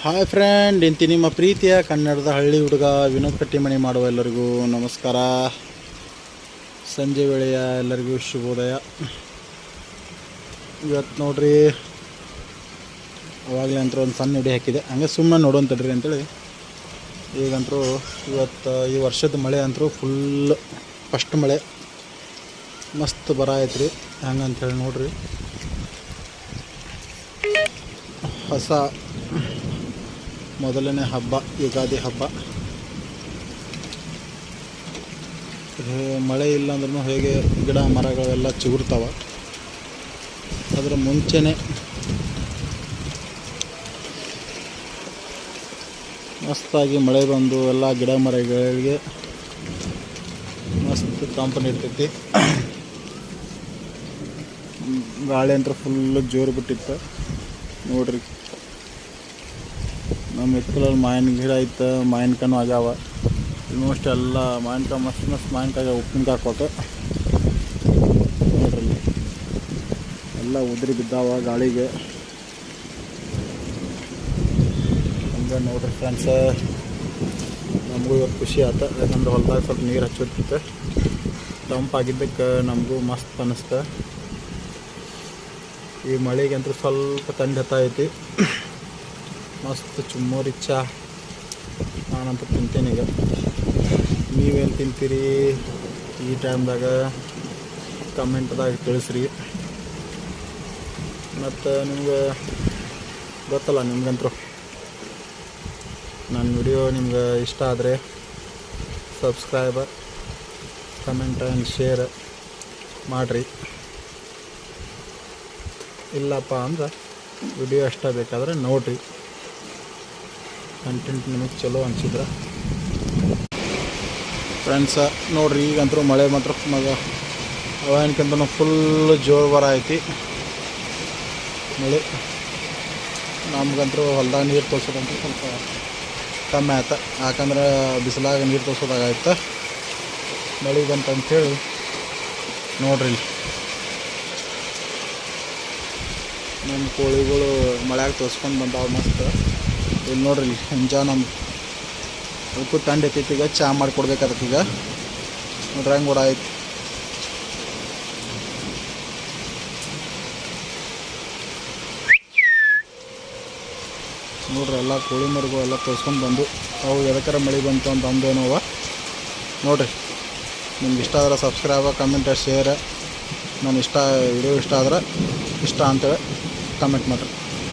Hi friend, ಇಂತಿ ನಿಮ್ಮ ಪ್ರೀತಿಯ ಕನ್ನಡದ ಹಳ್ಳಿ ಹುಡುಗ ವಿನೋದ್ ಕಟ್ಟಿಮಣಿ ಮಾಡುವ ಎಲ್ಲರಿಗೂ ನಮಸ್ಕಾರ. ಸಂಜೆ ವೇಳೆಯ ಎಲ್ಲರಿಗೂ ಶುಭೋದಯ. ಇವತ್ತು ನೋಡ್ರಿ, ಅವಾಗಲೇ ಅಂತೂ ಒಂದು ಸಣ್ಣ ಹಿಡಿ ಹಾಕಿದೆ, ಹಂಗೆ ಸುಮ್ಮನೆ ನೋಡೋಂತಡ್ರಿ ಅಂತೇಳಿ. ಈಗಂತರೂ ಇವತ್ತು ಈ ವರ್ಷದ ಮಳೆ ಅಂತರೂ ಫುಲ್ ಫಸ್ಟ್ ಮಳೆ ಮಸ್ತ್ ಬರ ಐತ್ರಿ. ಹಂಗಂತೇಳಿ ನೋಡ್ರಿ, ಹೊಸ ಮೊದಲನೇ ಹಬ್ಬ ಯುಗಾದಿ ಹಬ್ಬ. ಮಳೆ ಇಲ್ಲ ಅಂದ್ರೂ ಹೇಗೆ ಗಿಡ ಮರಗಳೆಲ್ಲ ಚಿಗುರ್ತಾವ, ಅದರ ಮುಂಚೆನೇ ಮಸ್ತಾಗಿ ಮಳೆ ಬಂದು ಎಲ್ಲ ಗಿಡ ಮರಗಳಿಗೆ ಮಸ್ತ್ ತಂಪು ನೀಡ್ತೈತಿ. ಗಾಳಿ ಅಂತೂ ಫುಲ್ಲು ಜೋರು ಬಿಟ್ಟಿತ್ತು ನೋಡ್ರಿ. ನಮ್ಮ ಹಿತ್ತಲಲ್ಲಿ ಮಾವಿನ ಗಿಡ ಐತೆ, ಮಾವಿನಕಾಯಿ ಆಗ್ಯಾವ. ಆಲ್ಮೋಸ್ಟ್ ಎಲ್ಲ ಮಾವಿನಕಾಯಿ ಮಸ್ತ್ ಮಾವಿನಕಾಯಿ ಉಪ್ಪಿನಕಾಯಿ ಹಾಕ್ಬೇಕು ನೋಡ್ರಿ. ಎಲ್ಲ ಉದುರಿ ಬಿದ್ದಾವ ಗಾಳಿಗೆ. ಹಂಗೆ ನೋಡ್ರಿ ಫ್ರೆಂಡ್ಸ್, ನಮಗೂ ಇವತ್ತು ಖುಷಿ ಆಯ್ತು. ಯಾಕಂದ್ರೆ ಹೊಲದಾಗ ಸ್ವಲ್ಪ ನೀರು ಹಚ್ಚೋದಿತ್ತು, ತಂಪಾಗಿದ್ದಕ್ಕೆ ನಮಗೂ ಮಸ್ತ್ ಅನ್ನಿಸ್ತು. ಈ ಮಳೆಗಂತೂ ಸ್ವಲ್ಪ ತಂಡಿ ಹತ್ತೈತಿ. ಮಸ್ತ್ ಚುಮ್ಮರಿ ಚಾ ನಾನಂತೂ ತಿಂತೇನೆ. ಈಗ ನೀವೇನು ತಿಂತೀರಿ ಈ ಟೈಮ್ದಾಗ ಕಮೆಂಟ್ದಾಗ ತಿಳಿಸ್ರಿ. ಮತ್ತು ನಿಮ್ಗೆ ಗೊತ್ತಲ್ಲ, ನಿಮ್ಗಂತೂ ನನ್ನ ವಿಡಿಯೋ ನಿಮ್ಗೆ ಇಷ್ಟ ಆದರೆ ಸಬ್ಸ್ಕ್ರೈಬರ್, ಕಮೆಂಟ್ ಆ್ಯಂಡ್ ಶೇರ್ ಮಾಡಿರಿ. ಇಲ್ಲಪ್ಪ ಅಂದ್ರೆ ವಿಡಿಯೋ ಇಷ್ಟ ಬೇಕಾದರೆ ನೋಡಿರಿ. ಕಂಟೆಂಟ್ ನಿಮಗೆ ಚಲೋ ಅನಿಸಿದ್ರೆ ಫ್ರೆಂಡ್ಸ ನೋಡಿರಿ. ಈಗಂತೂ ಮಳೆ ಮಾತ್ರ ಅವಾಗಿನಕ್ಕಿಂತ ಫುಲ್ ಜೋರು ಬರ ಐತಿ ಮಳೆ. ನಮ್ಗಂತೂ ಹೊಲ್ದಾಗ ನೀರು ತೋರ್ಸೋದಂತೂ ಸ್ವಲ್ಪ ಕಮ್ಮಿ ಆಯ್ತು, ಯಾಕಂದ್ರೆ ಬಿಸಿಲಾಗ ನೀರು ತೋರ್ಸೋದಾಗಾಯ್ತು. ಮಳೆ ಬಂತಂಥೇಳಿ ನೋಡ್ರಿ, ನಮ್ಮ ಕೋಳಿಗಳು ಮಳೆಯಾಗ ತೋರ್ಸ್ಕೊಂಡು ಬಂದಾವ ಮಸ್ತ್. ಇಲ್ಲಿ ನೋಡ್ರಿ, ಹಿಂಜ ನಮ್ಮ ಅದಕ್ಕೂ ತಂಡ ಐತೈತಿ. ಈಗ ಚಹಾ ಮಾಡಿಕೊಡ್ಬೇಕಾದಕ್ಕೆ ಈಗ ನೋಡ್ರಿ ಹಂಗೆ ಕೂಡ ಆಯ್ತು. ನೋಡ್ರಿ ಎಲ್ಲ ಕೋಳಿ ಮರಿಗಳು ಎಲ್ಲ ತೋರ್ಸ್ಕೊಂಡು ಬಂದು ಅವು ಎದಕ್ಕಾರ ಮಳೆ ಬಂತು ಅಂತ ಅಂದೇನೋವ ನೋಡ್ರಿ. ನಿಮ್ಗೆ ಇಷ್ಟ ಆದ್ರೆ ಸಬ್ಸ್ಕ್ರೈಬ್, ಕಮೆಂಟ್, ಶೇರ್. ನಾನು ವಿಡಿಯೋ ಇಷ್ಟ ಆದ್ರೆ ಇಷ್ಟ ಅಂತೇಳಿ ಕಮೆಂಟ್ ಮಾಡಿರಿ.